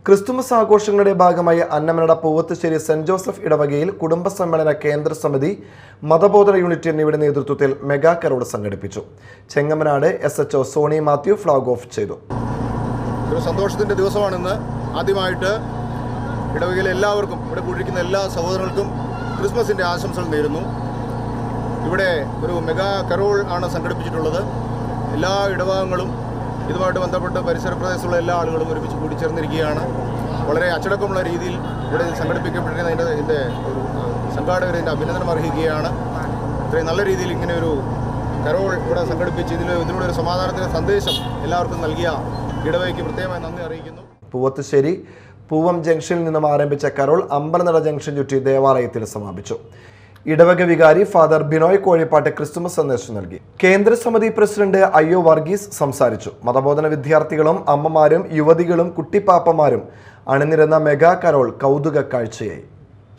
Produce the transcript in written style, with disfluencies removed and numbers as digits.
Christmas ആഘോഷങ്ങളുടെ ഭാഗമായി Annamanada Poovathussery saint Joseph ഇടവകയിൽ കുടുംബ സമ്മേളന കേന്ദ്ര സമിതി മതബോധന യൂണിറ്റ് എന്നിവയുടെ നേതൃത്വത്തിൽ മെഗാ കരോൾ സംഘടിപ്പിച്ചു. Chengamanad SHO Sony Mathew flag off ചെയ്തു. ഒരു സന്തോഷത്തിൻ്റെ ദിവസമാണിന്ന്. ആദ്യമായിട്ട് ഇടവകയിലെ എല്ലാവർക്കും, ഇവിടെ കൂടിയിരിക്കുന്ന എല്ലാ സഹോദരങ്ങൾക്കും ക്രിസ്മസിൻ്റെ ആശംസകൾ നേരുന്നു. ഇവിടെ ഒരു മെഗാ കരോൾ ആണ് സംഘടിപ്പിച്ചിട്ടുള്ളത്. എല്ലാ ഇടവകങ്ങളും ഇതുമായിട്ട് ബന്ധപ്പെട്ട് പരിസര പ്രദേശത്തുള്ള എല്ലാ ആളുകളും ഒരുമിച്ച് കൂടിച്ചേർന്നിരിക്കുകയാണ്. വളരെ അച്ചടക്കമുള്ള രീതിയിൽ ഇവിടെ സംഘടിപ്പിക്കപ്പെട്ടിരുന്നതിൻ്റെ ഒരു സംഘാടകരെ അഭിനന്ദനം അർഹിക്കുകയാണ്. ഇത്രയും നല്ല രീതിയിൽ ഇങ്ങനെ ഒരു കരോൾ ഇവിടെ സംഘടിപ്പിച്ച് ഇതിലൂടെ ഒരു സമാധാനത്തിൻ്റെ സന്ദേശം എല്ലാവർക്കും നൽകിയ ഇടവകയ്ക്ക് പ്രത്യേകമായി നന്ദി അറിയിക്കുന്നു. പൂവത്തുശ്ശേരി പൂവം ജംഗ്ഷനിൽ നിന്നും ആരംഭിച്ച കരോൾ അമ്പലനട ജംഗ്ഷൻ ചുറ്റി ദേവാലയത്തിൽ സമാപിച്ചു. ഇടവക വികാരി ഫാദർ ബിനോയ് കോഴിപ്പാട്ട് ക്രിസ്തുമസ് സന്ദേശം നൽകി. കേന്ദ്ര സമിതി പ്രസിഡന്റ് IO വർഗീസ് സംസാരിച്ചു. മതബോധന വിദ്യാർത്ഥികളും അമ്മമാരും യുവതികളും കുട്ടിപ്പാപ്പമാരും അണിനിരന്ന മെഗാ കരോൾ കൗതുക കാഴ്ചയായി.